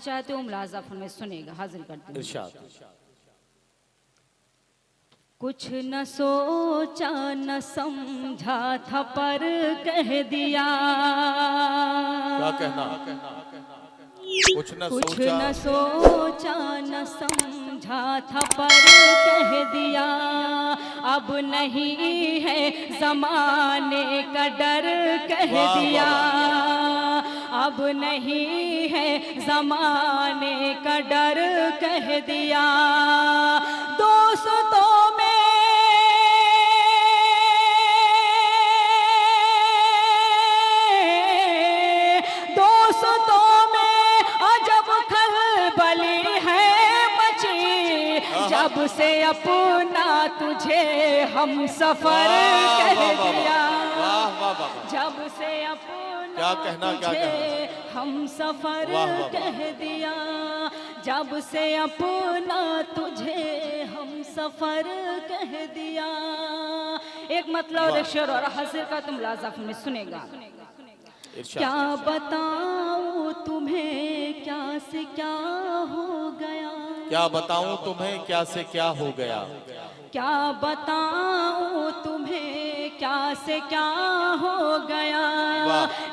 चाहते हो मुलाजा फरमाइए, सुनेगा, हाजिर करती हूँ। कुछ न सोचा न समझा था पर कह दिया, क्या कहना? कुछ न सोचा न समझा था पर कह दिया, अब नहीं है जमाने का डर कह दिया, अब नहीं है जमाने का डर कह दिया। दोस्तों में अजब खलबली है मची, जब से अपना तुझे हम सफर कह दिया, जब से अपना तुझे हम सफर कह दिया, जब से अपना तुझे हम सफर कह दिया। एक मतलब और एक शेर और हाजिर का तुम लाज़िम में सुनेगा। क्या बताऊं तुम्हें क्या से क्या हो गया, क्या बताऊं तुम्हें क्या से क्या हो गया, क्या बताऊं तुम्हें क्या से क्या हो गया।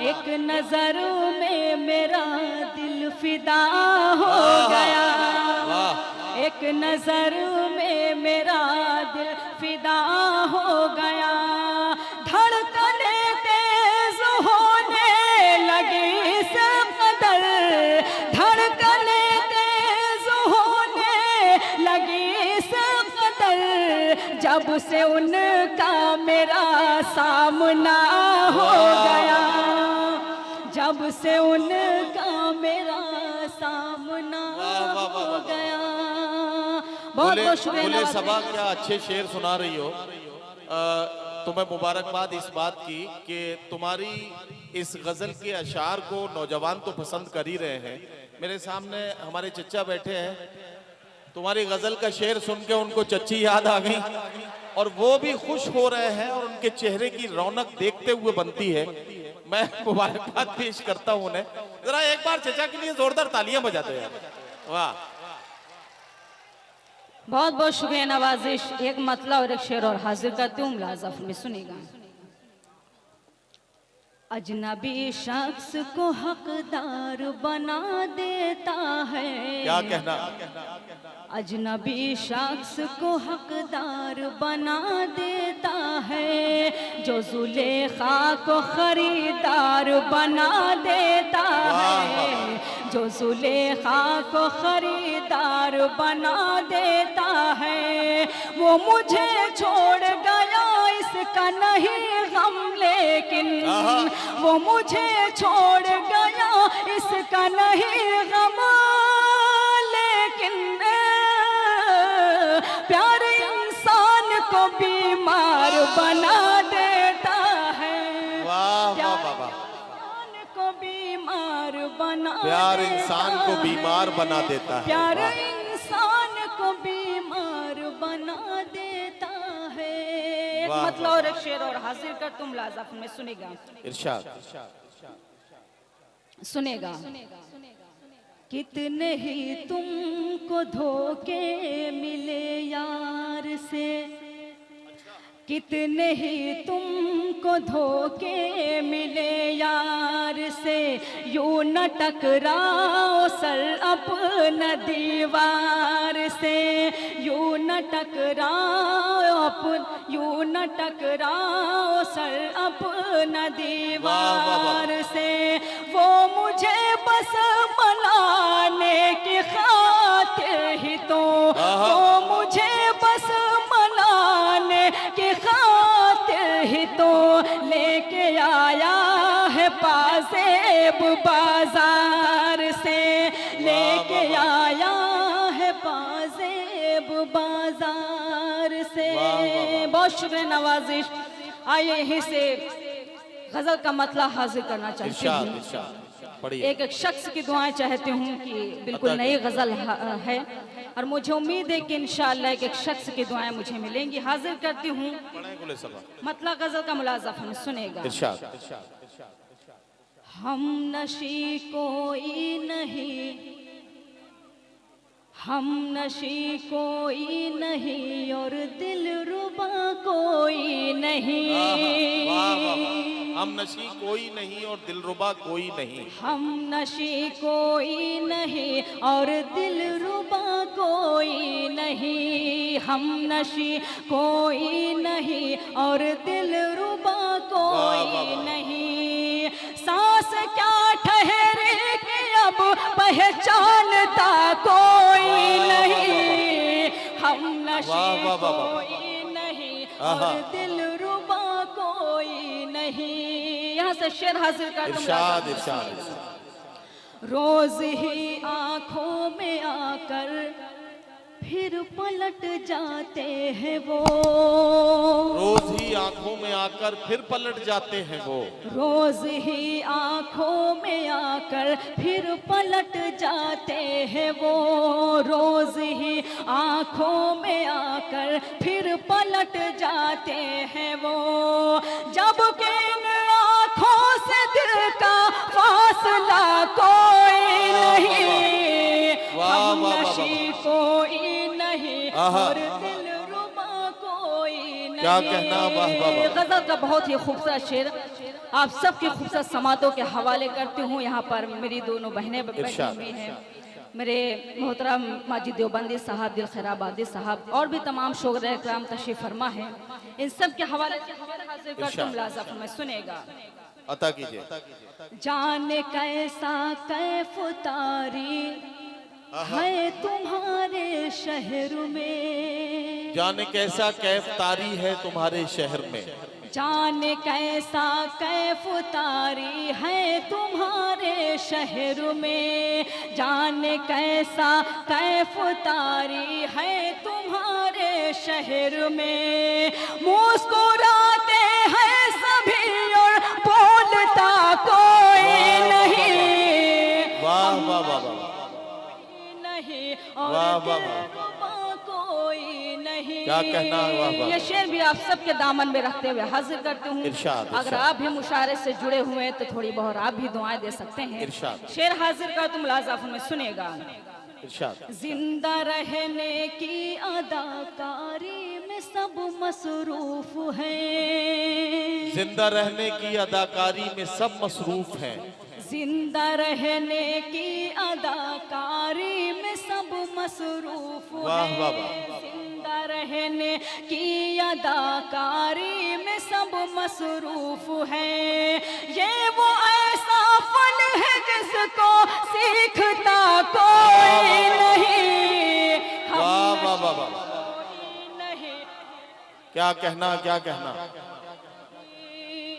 एक नजर में मेरा दिल फिदा हो गया, एक नजर में मेरा दिल फिदा हो गया। धड़कने तेज होने लगी इस कदर, धड़कने तेज होने लगी इस कदर, जब से उनका मेरा सामना हो गया, जब से उनका मेरा सामना हो गया। बहुत बहुत शुक्रिया सभा, क्या अच्छे शेर सुना रही हो। तुम्हें मुबारकबाद इस बात की कि तुम्हारी इस गजल के अशार को नौजवान तो पसंद कर ही रहे हैं। मेरे सामने हमारे चच्चा बैठे हैं, तुम्हारी गजल का शेर सुन के उनको चच्ची याद आ गई और वो भी खुश हो रहे हैं और उनके चेहरे की रौनक देखते हुए बनती है। मैं मुबारकबाद पेश करता हूं उन्हें। जरा एक बार चचा के लिए जोरदार तालियां बजाते हैं। वाह, बहुत बहुत शुक्रिया नवाजिश। एक मतलब और एक शेर और हाजिर करती हूँ, मुलाज़ा में सुनेगा। अजनबी शख्स को हकदार बना देता है, क्या कहना? अजनबी शख्स को हकदार बना देता है, जो जुलेखा को खरीदार बना देता है, जो जुलेखा को खरीदार बना देता है। वो मुझे छोड़ गया इसका नहीं गम, लेकिन वो मुझे छोड़ गया इसका नहीं गम, लेकिन प्यार इंसान को बीमार बना देता है। इंसान को बीमार बना, प्यार इंसान को बीमार बना देता है, प्यार इंसान को बीमार बना देता है। एक मतलब और एक शेर और हाजिर कर तुम लाज़िम में सुनेगा। इरशाद सुनेगा। कितने ही तुमको धोखे मिले यार से, कितने ही तुमको धोखे मिले यार से, यूं न टकराओ सर अपना दीवार से, यूं न टकराओ यूं न टकराओ सर अपना दीवार से। वो मुझे बस मनाने की खातिर ही तो, वो मुझे बस मनाने की खातिर ही तो लेके आया है पासेब बाजार से, लेके आया है पासेब बाजार से। बहुत शुक्रिया नवाजिश। आइए यहीं से गजल का मतलब हाजिर करना चाहती हूँ। एक एक शख्स की दुआएं चाहती हूँ कि बिल्कुल नई गजल है और मुझे उम्मीद है कि इंशाअल्लाह एक एक शख्स की दुआएं मुझे मिलेंगी। हाजिर करती हूँ मतलब गजल का मुलाज़ा सुनेगा। हम नशी कोई नहीं हम नशी कोई नहीं और दिल रुबा कोई नहीं। वाह वाह वाह। हम नशी कोई नहीं और दिलरुबा कोई नहीं। हम नशी कोई नहीं और दिल रुबा कोई नहीं। हम नशी कोई नहीं और दिल रुबा कोई नहीं। सांस क्या ठहरे कि अब पहचानता कोई नहीं। हम नशी कोई नहीं और दिल रुबा कोई नहीं। यहाँ से शेर हाजिर कर दूं। इरशाद इरशाद। रोज ही आंखों में आकर फिर पलट जाते हैं वो। रोज ही आंखों में आकर फिर पलट जाते हैं वो। रोज ही आंखों में आकर फिर पलट जाते हैं वो। रोज ही आंखों में आकर फिर पलट जाते हैं वो। जब कि इन आंखों से दिल का फासला कोई नहीं। हम नशी कोई नहीं और दिल रुबा कोई नहीं। क्या कहना। वाह वाह। गजल का बहुत ही खूबसूरत शेर आप सबके खूबसूरत समातों के हवाले करती हूँ। यहाँ पर मेरी दोनों बहनें बैठी हुई हैं। मेरे मोहतरम माजिद देवबंदी साहब, दिल खैर आबादी साहब और भी तमाम शोगरे इकराम तशरीफ फरमा है। इन सब के हवाले से हाजिर करती हूँ। मुलाज़ा फरमाएं, सुनेगा। अता कीजिए। जाने कैसा कैफ तारी है तुम्हारे शहर में। जाने कैसा कैफ तारी है तुम्हारे शहर में। जाने कैसा कैफ तारी है तुम्हारे शहर में। जाने कैसा कैफ तारी है तुम्हारे शहर में। मुस्कुराते हैं सभी और बोलता कोई नहीं। वाह वाह वाह वाह। नहीं और वाह वाह कोई नहीं। क्या कहना है। वाह वाह। ये शेर भी आप सबके दामन में रखते हुए हाजिर करती हूँ। इरशाद। अगर आप भी मुशायरे से जुड़े हुए हैं तो थोड़ी बहुत आप भी दुआएं दे सकते हैं। इरशाद। शेर हाजिर कर तुम लाज़ाफ में सुनेगा। इरशाद। जिंदा रहने की अदाकारी में सब मसरूफ हैं। जिंदा रहने की अदाकारी में सब मसरूफ हैं। जिंदा रहने की अदाकारी में सब मसरूफ वाह वाह है। वाह। जिंदा रहने की अदाकारी में सब मसरूफ है। ये वो ऐसा फन है जिसको सीखता कोई नहीं। वाह वाह वाह वाह। नहीं। क्या कहना क्या कहना।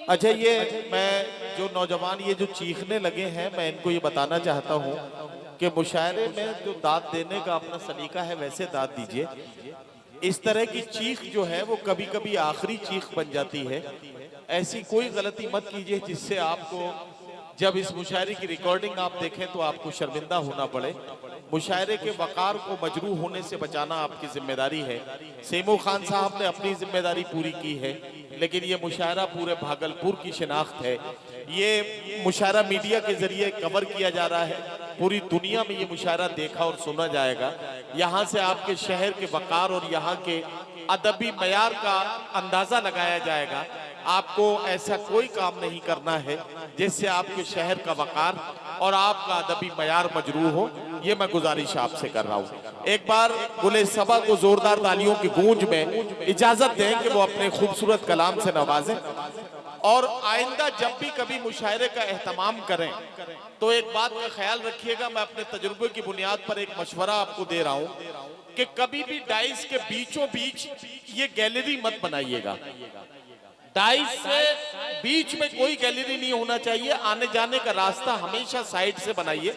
अच्छा, ये मैं जो नौजवान ये जो चीखने लगे हैं, मैं इनको ये बताना चाहता हूँ कि मुशायरे में जो दाद देने का अपना सलीका है वैसे दाद दीजिए। इस तरह की चीख जो है वो कभी कभी आखिरी चीख बन जाती है। ऐसी कोई गलती मत कीजिए जिससे आपको जब इस मुशायरे की रिकॉर्डिंग आप देखें तो आपको शर्मिंदा होना पड़े। मुशायरे के वकार को मजरूह होने से बचाना आपकी जिम्मेदारी है। सेमू खान साहब ने अपनी जिम्मेदारी पूरी की है, लेकिन ये मुशायरा पूरे भागलपुर की शिनाख्त है। ये मुशायरा मीडिया के जरिए कवर किया जा रहा है। पूरी दुनिया में ये मुशायरा देखा और सुना जाएगा। यहाँ से आपके शहर के वकार और यहाँ के अदबी मयार का अंदाजा लगाया जाएगा। आपको ऐसा कोई काम नहीं करना है जिससे आपके शहर का वकार और आपका अदबी मयार मजरूह हो। ये मैं गुजारिश आपसे कर रहा हूँ। एक बार गुले सबा को जोरदार तालियों की गूंज में इजाजत दें कि वो अपने खूबसूरत कलाम से नवाजें। और आइंदा जब भी कभी मुशायरे का एहतमाम करें तो एक बात का ख्याल रखिएगा। मैं अपने तजुर्बे की बुनियाद पर एक मशवरा आपको दे रहा हूँ कि कभी भी डाइस के बीचों बीच ये गैलरी मत बनाइएगा। डाइस से बीच में कोई गैलरी नहीं होना चाहिए। आने जाने का रास्ता हमेशा साइड से बनाइए,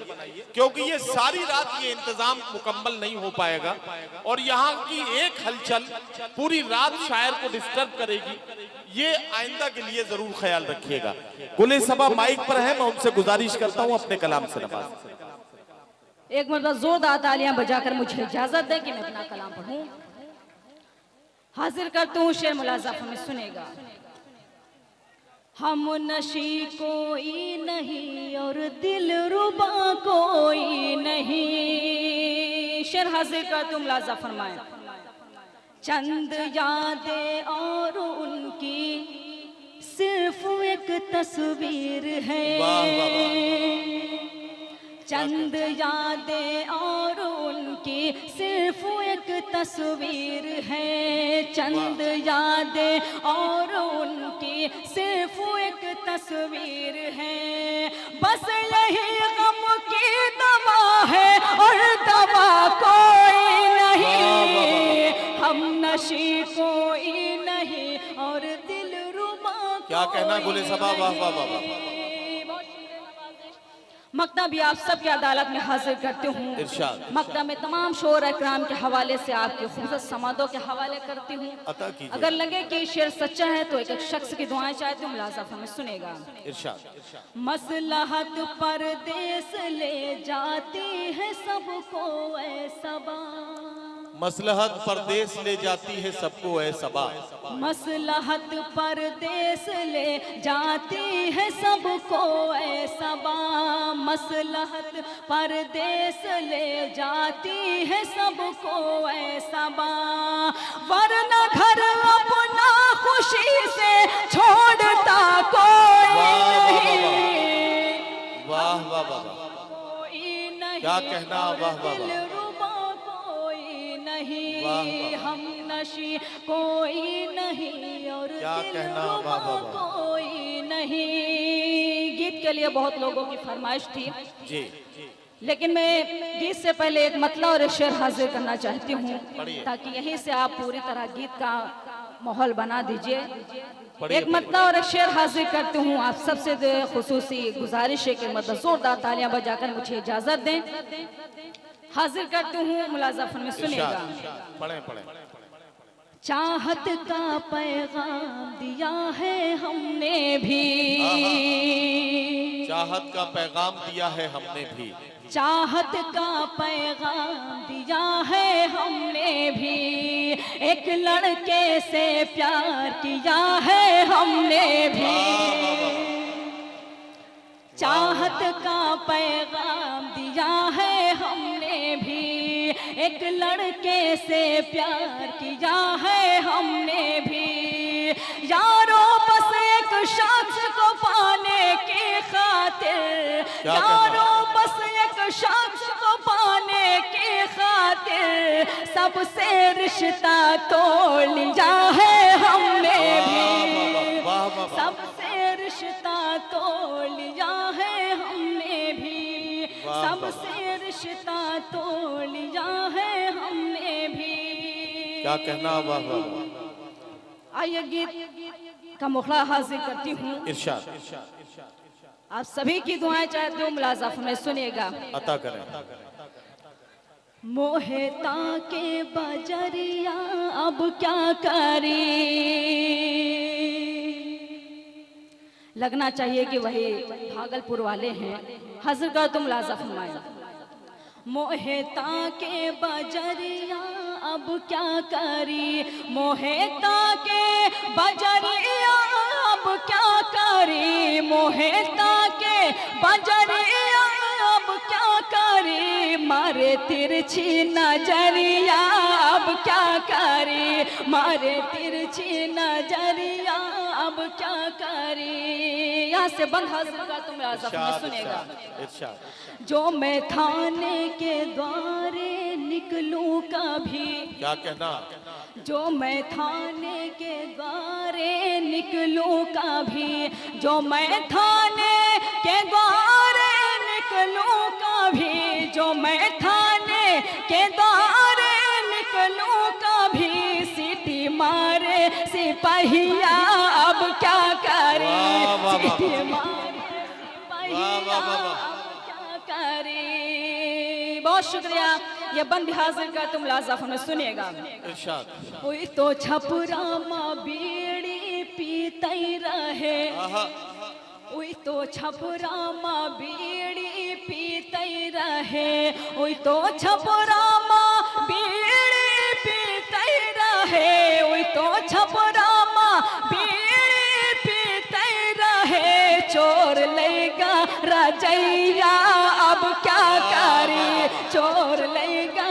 क्योंकि ये सारी रात ये इंतजाम मुकम्मल नहीं हो पाएगा और यहाँ की एक हलचल पूरी रात शायर को डिस्टर्ब करेगी। ये आइंदा के लिए जरूर ख्याल रखिएगा। गुले सबा माइक पर है, मैं उनसे गुजारिश करता हूँ अपने कलाम से नवाज। एक मरतबा जोरदार तालियां बजाकर मुझे इजाजत दें कि मैं अपना कलाम पढ़ूं। हाजिर करता हूँ शेर मुलाज़ाफ में सुनेगा। हम नशी कोई नहीं और दिल रुबा कोई नहीं। शेर हाजिर कर तुम मुलाजा फरमाएं। चंद यादें और उनकी सिर्फ एक तस्वीर है, चंद यादें और उनकी सिर्फ एक तस्वीर है, चंद यादें और उनकी सिर्फ एक तस्वीर है। बस यही गम की दवा है और दवा कोई नहीं, हम नशी कोई नहीं और दिल रुबा। क्या कहना बोले सबा, वाह वाह वाह वाह। मकता भी आप सबके अदालत में हाजिर करती हूँ। इरशाद। मकता में तमाम शोर इकराम के हवाले से आपके खूबसूरत समादों के हवाले करती हूँ। अता कीजिए। अगर लगे कि शेर सच्चा है तो एक एक शख्स की दुआएं चाहती हूँ, मुलाजा में सुनेगा। इरशाद। मसलहत परदेस ले जाती है सबको ऐ सबा, मसलहत परदेस ले जाती है सबको ऐ सबा, मसलहत परदेस ले जाती है सबको ऐ सबा, मसलहत परदेस ले जाती है सबको ऐ सबा, वरना घर अपना खुशी से छोड़ता कोई नहीं, वाह वाह वाह वाह। कोई नहीं, क्या कहना, वाह वाह वाह। नहीं, हम नशी कोई नहीं और क्या कहना, वाह वाह वाह। कोई नहीं। गीत के लिए बहुत लोगों की फरमाइश थी जी, लेकिन मैं गीत से पहले एक मतला और एक शेर हाजिर करना चाहती हूँ, ताकि यहीं से आप पूरी तरह गीत का माहौल बना दीजिए। एक मतला और एक शेर हाजिर करती हूँ। आप सबसे खुसूसी गुजारिश है कि मतलब जोरदार तालियां बजाकर मुझे इजाजत दें। हाजिर करती हूँ, मुलाजा में सुनेगा। पढ़े पढ़े। चाहत का पैगाम दिया है हमने भी, चाहत का पैगाम दिया है हमने भी, चाहत का पैगाम दिया है हमने भी, एक लड़के से प्यार किया है हमने भी, चाहत का पैगाम दिया है हमने भी, एक लड़के से प्यार किया है हमने भी, यारों बस एक शख्स को पाने की खातिर, यारों बस एक शख्स को पाने की खातिर, सबसे रिश्ता तोड़ लिया है हमने भी, सबसे रिश्ता तोड़ लिया है हमने भी, सबसे रिश्ता तोड़ लिया है हमने भी। क्या कहना, वाह वाह। आइए गीत का मुखला हाजिर करती हूँ। इरशाद। आप सभी की दुआएं चाहती हूँ, मुलाजा में सुनिएगा। अता करें। मोहता के बजरिया अब क्या करी, लगना चाहिए कि वही भागलपुर वाले हैं। हाजिर कर तुम मुलाजा फरमाएं। मोहता के बजरिया अब क्या करी, मोहता के बजरिया अब क्या करी, मोहता के बजरिया अब क्या करी, मारे तिरछी नजरिया अब क्या करी, मारे तिरछी नजरिया अब क्या करी। यहाँ से बंद हाजिर का तुम में सुनेगा। जो मैं थाने के द्वारे निकलूं कभी, क्या कहना, जो मैं थाने के द्वारे निकलूं कभी, जो मैं थाने के द्वारे निकलूं कभी, जो मैं थाने के द्वारे निकलूं कभी, सीटी मारे सिपाहिया अब क्या करे, सीटी मारे सिपाहिया अब क्या करे। बहुत शुक्रिया। ये बंद हाजिर का तुम लाज़ा में सुनिएगा। कोई तो छपुरा माँ बीड़ी पीते रहे, कोई तो छपुरा माँ बीड़ी पीते रहे, कोई तो छपुरा माँ बीड़ी पीते रहे, कोई तो छपुरा माँ बीड़ी पीते रहे, चोर लेगा रजैया अब क्या करे, चोर लेगा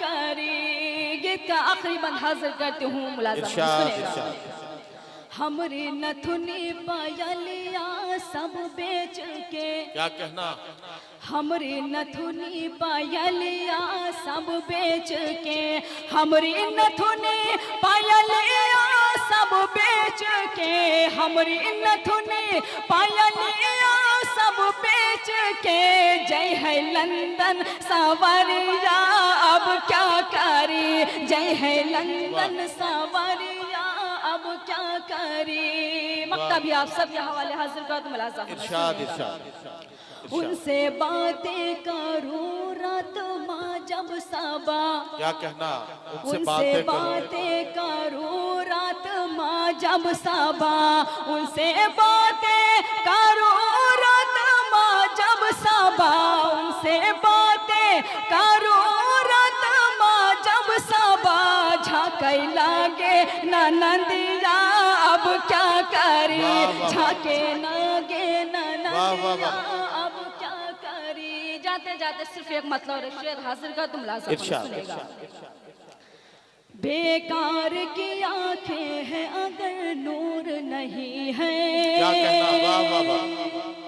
करी। गीत का आखिरी बंद हाजिर करती हूँ, मुलाज़म इरशाद सुनेगा। इरशाद। हमरी नथुनी पायलिया सब बेच के, क्या कहना? हमरी नथुनी पायलिया सब बेच के, हमरी नथुनी पायलिया सब बेच के, हमरी नथुनी पायलिया सब बेच के, जय है लंदन सावरिया अब क्या करी, जय है लंदन सावरिया अब क्या करी। मक्ता भी आप सब के हवाले हाजिर कर दो, मुलाज़म इरशाद इरशाद। उनसे बातें करूं रात माँ जब सबा, क्या कहना? उनसे बातें करूं रात माँ जब सबा, उनसे बातें करूं रात माँ जब सबा, उनसे बातें करूं रात माँ जब सबा, झांके लागे ननदिया अब क्या करी, झांके लागे ननदिया अब क्या करी। जाते जाते सिर्फ एक मतलब शेर हाजिर कर, तुम लाज़िम सुनेगा। बेकार की आंखें हैं अगर नूर नहीं है, क्या कहना? वाह वाह वाह।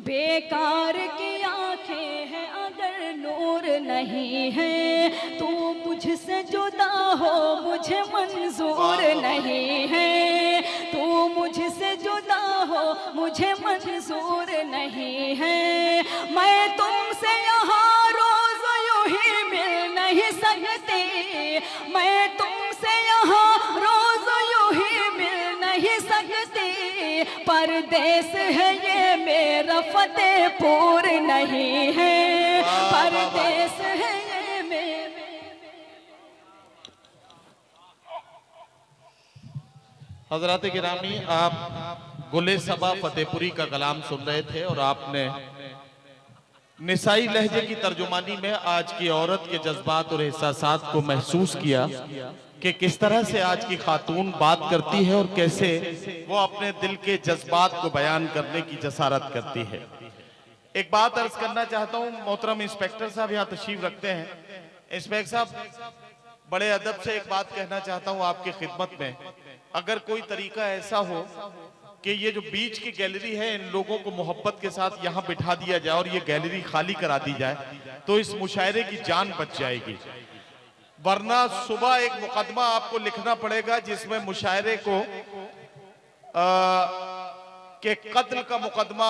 बेकार की आंखें हैं अगर नूर नहीं है, तू मुझसे जुदा हो मुझे मंजूर नहीं है, तू मुझसे जुदा हो मुझे मंजूर नहीं है, मैं तुमसे यहाँ रोज यूं ही मिल नहीं सकती, मैं तुमसे यहाँ रोज यूं ही मिल नहीं सकती, परदेस है ये मेरा फतेहपुर नहीं है, परदेस है ये मेरा। हजरात गिरामी, आप गुले सबा फतेहपुरी का कलाम सुन रहे थे और आपने निसाई लहजे की तर्जुमानी में आज की औरत के जज्बात और एहसासात को महसूस किया कि किस तरह से आज की खातून बात करती है और कैसे वो अपने दिल के जज्बात को बयान करने की जसारत करती है। एक बात अर्ज करना चाहता हूँ, मोहतरम इंस्पेक्टर साहब यहाँ तशरीफ रखते हैं। इंस्पेक्टर साहब, बड़े अदब से एक बात कहना चाहता हूँ आपकी खिदमत में। अगर कोई तरीका ऐसा हो कि ये जो बीच की गैलरी है इन लोगों को मोहब्बत के साथ यहाँ बिठा दिया जाए और ये गैलरी खाली करा दी जाए तो इस मुशायरे की जान बच जाएगी, वरना सुबह एक मुकदमा आपको लिखना पड़ेगा जिसमें मुशायरे को के कत्ल का मुकदमा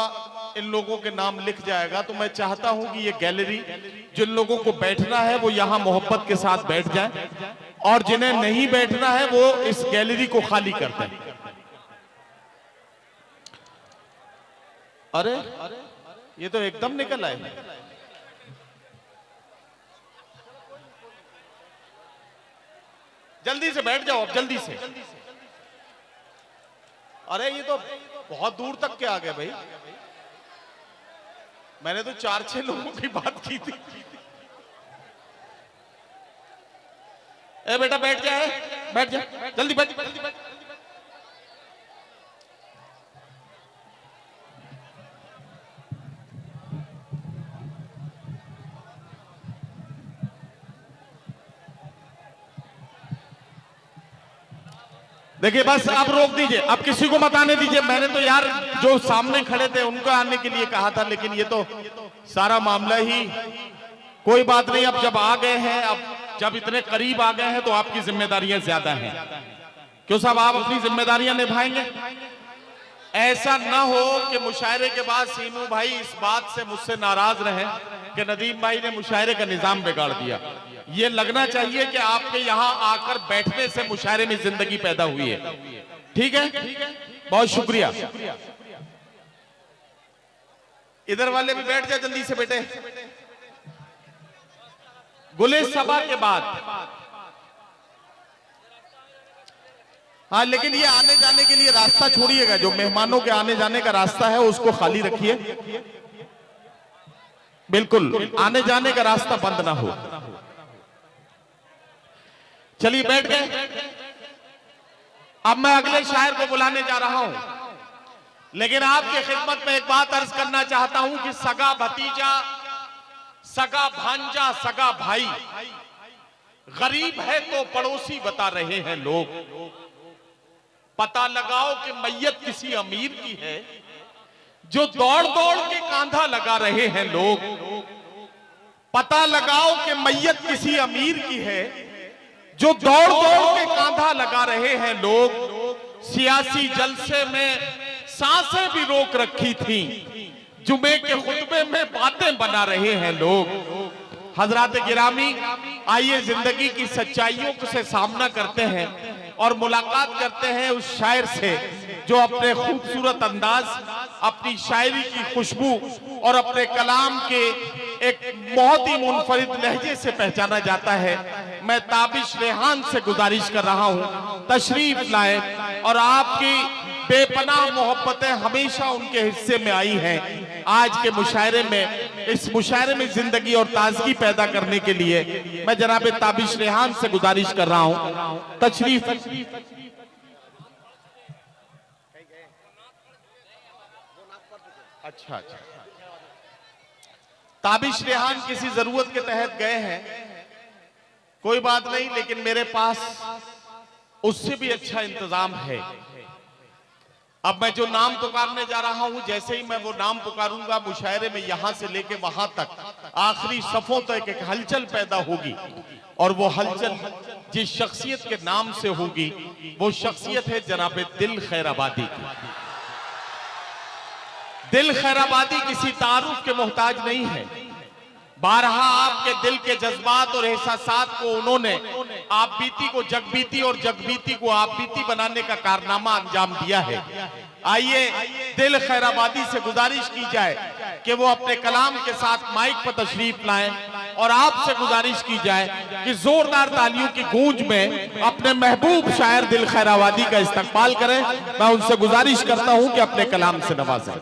इन लोगों के नाम लिख जाएगा। तो मैं चाहता हूं कि ये गैलरी जिन लोगों को बैठना है वो यहाँ मोहब्बत के साथ बैठ जाए और जिन्हें नहीं बैठना है वो इस गैलरी को खाली कर दें। अरे ये तो एकदम निकल आए। जल्दी से बैठ जाओ, अब जल्दी से। अरे ये तो बहुत दूर तक के आ गए भाई, मैंने तो 4-6 लोगों की बात की थी। ए बेटा बैठ जा, बैठ जा, जल्दी बैठ, जल्दी बैठ। देखिए बस आप रोक दीजिए, अब किसी को मत आने दीजिए। मैंने तो यार जो सामने खड़े थे उनको आने के लिए कहा था, लेकिन ये तो सारा मामला ही, कोई बात नहीं। अब जब आ गए हैं, अब जब इतने करीब आ गए हैं तो आपकी जिम्मेदारियां ज्यादा हैं। क्यों साहब, आप अपनी जिम्मेदारियां निभाएंगे? ऐसा ना हो कि मुशायरे के बाद सीनू भाई इस बात से मुझसे नाराज रहे कि नदीम भाई ने मुशायरे का निजाम बिगाड़ दिया। ये लगना चाहिए कि आपके यहाँ आकर बैठने से मुशायरे में जिंदगी पैदा हुई है। ठीक है, बहुत शुक्रिया। इधर वाले भी बैठ जाए जल्दी से बेटे। गुले सभा के बाद हाँ, लेकिन ये आने जाने के लिए रास्ता छोड़िएगा, जो मेहमानों के आने जाने का रास्ता है उसको खाली रखिए, बिल्कुल आने जाने का रास्ता बंद ना हो। चलिए बैठ गए। अब मैं अगले शायर को बुलाने जा रहा हूं, लेकिन आपकी खिदमत में एक बात अर्ज करना चाहता हूं कि सगा भतीजा सगा भांजा सगा भाई, गरीब है तो पड़ोसी बता रहे हैं लोग। पता लगाओ कि मैयत किसी अमीर की है, जो दौड़ दौड़ के कांधा लगा रहे हैं लोग। पता लगाओ कि मैयत किसी अमीर की है, जो दौड़ दौड़ के कांधा लगा रहे हैं लोग। सियासी जलसे में सांसें भी रोक रखी थी, जुमे के खुतबे में बातें बना रहे हैं लोग। हजरात गिरामी, आइए जिंदगी की सच्चाइयों से सामना करते हैं और मुलाकात करते हैं उस शायर से जो अपने खूबसूरत अंदाज, अपनी शायरी की खुशबू और अपने कलाम के एक बहुत ही मुनफरिद लहजे से पहचाना जाता है। मैं ताबिश रेहान से गुजारिश कर रहा हूं तशरीफ लाए, और आपकी बेपनाह मोहब्बतें हमेशा उनके हिस्से में आई हैं। आज के मुशायरे में, इस मुशायरे में जिंदगी और ताजगी पैदा करने के लिए मैं जनाब ताबिश रेहान से गुजारिश कर रहा हूं तशरीफ। अच्छा, ताबिश रेहान किसी जरूरत के तहत गए हैं, कोई बात नहीं, लेकिन मेरे पास उससे भी अच्छा इंतजाम है। अब मैं जो नाम पुकारने जा रहा हूं, जैसे ही मैं वो नाम पुकारूंगा, मुशायरे में यहां से लेके वहां तक आखिरी सफों तक एक हलचल पैदा होगी, और वो हलचल जिस शख्सियत के नाम से होगी वो शख्सियत है जनाब दिल खैराबादी की। दिल खैराबादी किसी तारुफ के मोहताज नहीं है। बारहा आपके दिल के जज्बात और एहसासात को उन्होंने आप बीती को जगबीती और जगबीती को आप बीती बनाने का कारनामा अंजाम दिया है। आइए दिल खैराबादी से गुजारिश की जाए कि वो अपने कलाम के साथ माइक पर तशरीफ लाएं, और आपसे गुजारिश की जाए कि जोरदार तालियों की गूंज में अपने महबूब शायर दिल खैराबादी का इस्तकबाल करें। मैं उनसे गुजारिश करता हूं कि अपने कलाम से नवाजें।